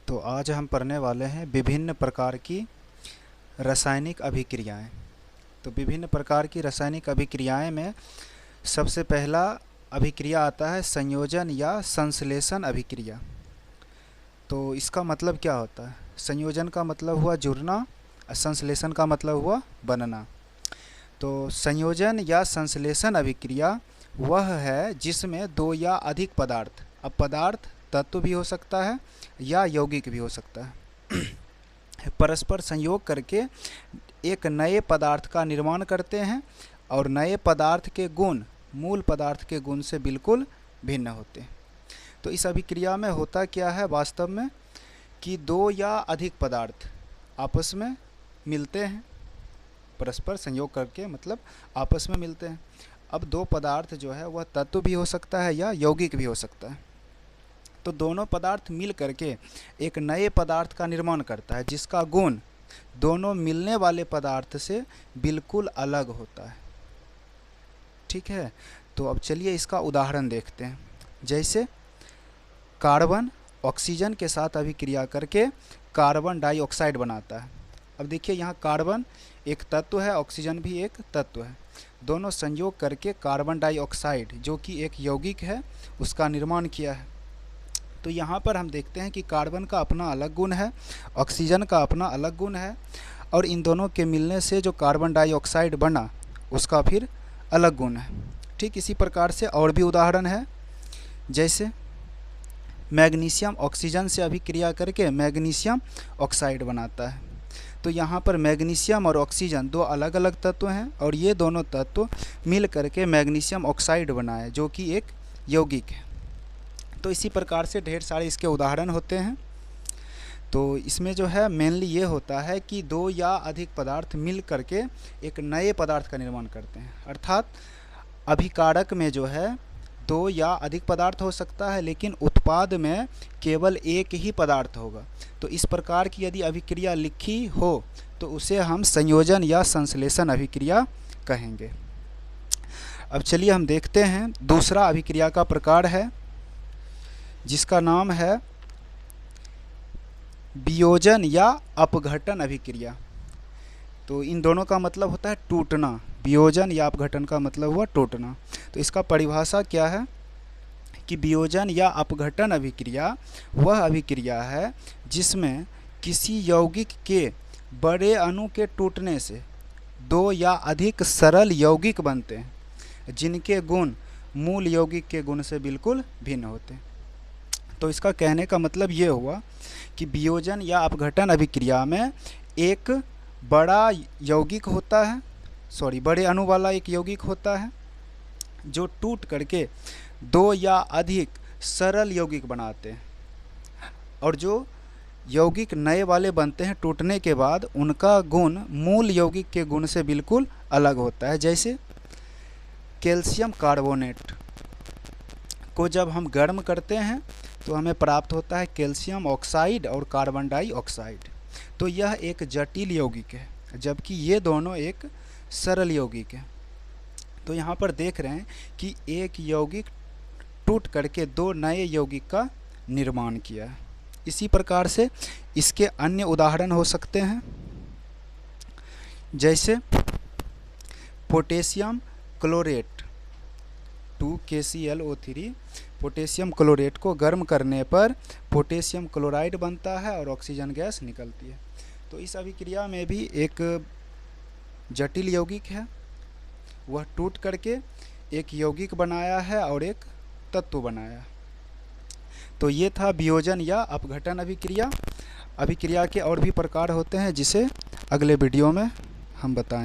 तो आज हम पढ़ने वाले हैं विभिन्न प्रकार की रासायनिक अभिक्रियाएं। तो विभिन्न प्रकार की रासायनिक अभिक्रियाएं में सबसे पहला अभिक्रिया आता है संयोजन या संश्लेषण अभिक्रिया। तो इसका मतलब क्या होता है? संयोजन का मतलब हुआ जुड़ना और संश्लेषण का मतलब हुआ बनना। तो संयोजन या संश्लेषण अभिक्रिया वह है जिसमें दो या अधिक पदार्थ, अब पदार्थ तत्व भी हो सकता है या यौगिक भी हो सकता है, परस्पर संयोग करके एक नए पदार्थ का निर्माण करते हैं और नए पदार्थ के गुण मूल पदार्थ के गुण से बिल्कुल भिन्न होते हैं। तो इस अभिक्रिया में होता क्या है वास्तव में कि दो या अधिक पदार्थ आपस में मिलते हैं, परस्पर संयोग करके मतलब आपस में मिलते हैं। अब दो पदार्थ जो है वह तत्व भी हो सकता है या यौगिक भी हो सकता है। तो दोनों पदार्थ मिल करके एक नए पदार्थ का निर्माण करता है जिसका गुण दोनों मिलने वाले पदार्थ से बिल्कुल अलग होता है। ठीक है, तो अब चलिए इसका उदाहरण देखते हैं। जैसे कार्बन ऑक्सीजन के साथ अभिक्रिया करके कार्बन डाइऑक्साइड बनाता है। अब देखिए यहाँ कार्बन एक तत्व है, ऑक्सीजन भी एक तत्व है, दोनों संयोग करके कार्बन डाइऑक्साइड जो कि एक यौगिक है उसका निर्माण किया है। तो यहाँ पर हम देखते हैं कि कार्बन का अपना अलग गुण है, ऑक्सीजन का अपना अलग गुण है और इन दोनों के मिलने से जो कार्बन डाइऑक्साइड बना उसका फिर अलग गुण है। ठीक इसी प्रकार से और भी उदाहरण है। जैसे मैग्नीशियम ऑक्सीजन से अभिक्रिया करके मैग्नीशियम ऑक्साइड बनाता है। तो यहाँ पर मैग्नीशियम और ऑक्सीजन दो अलग अलग तत्व हैं और ये दोनों तत्व मिल करके मैग्नीशियम ऑक्साइड बनाए जो कि एक यौगिक है। तो इसी प्रकार से ढेर सारे इसके उदाहरण होते हैं। तो इसमें जो है मेनली ये होता है कि दो या अधिक पदार्थ मिल करके एक नए पदार्थ का निर्माण करते हैं। अर्थात अभिकारक में जो है दो या अधिक पदार्थ हो सकता है लेकिन उत्पाद में केवल एक ही पदार्थ होगा। तो इस प्रकार की यदि अभिक्रिया लिखी हो तो उसे हम संयोजन या संश्लेषण अभिक्रिया कहेंगे। अब चलिए हम देखते हैं दूसरा अभिक्रिया का प्रकार है जिसका नाम है वियोजन या अपघटन अभिक्रिया। तो इन दोनों का मतलब होता है टूटना। वियोजन या अपघटन का मतलब हुआ टूटना। तो इसका परिभाषा क्या है कि वियोजन या अपघटन अभिक्रिया वह अभिक्रिया है जिसमें किसी यौगिक के बड़े अणु के टूटने से दो या अधिक सरल यौगिक बनते हैं जिनके गुण मूल यौगिक के गुण से बिल्कुल भिन्न होते हैं। तो इसका कहने का मतलब ये हुआ कि वियोजन या अपघटन अभिक्रिया में एक बड़ा यौगिक होता है, बड़े अणु वाला एक यौगिक होता है जो टूट करके दो या अधिक सरल यौगिक बनाते हैं और जो यौगिक नए वाले बनते हैं टूटने के बाद उनका गुण मूल यौगिक के गुण से बिल्कुल अलग होता है। जैसे कैल्शियम कार्बोनेट को जब हम गर्म करते हैं तो हमें प्राप्त होता है कैल्शियम ऑक्साइड और कार्बन डाइऑक्साइड। तो यह एक जटिल यौगिक है जबकि ये दोनों एक सरल यौगिक है। तो यहाँ पर देख रहे हैं कि एक यौगिक टूट करके दो नए यौगिक का निर्माण किया है। इसी प्रकार से इसके अन्य उदाहरण हो सकते हैं। जैसे potassium chlorate 2KClO3 potassium chlorate को गर्म करने पर पोटेशियम क्लोराइड बनता है और ऑक्सीजन गैस निकलती है। तो इस अभिक्रिया में भी एक जटिल यौगिक है, वह टूट करके एक यौगिक बनाया है और एक तत्व बनाया। तो ये था वियोजन या अपघटन अभिक्रिया। अभिक्रिया के और भी प्रकार होते हैं जिसे अगले वीडियो में हम बताएंगे।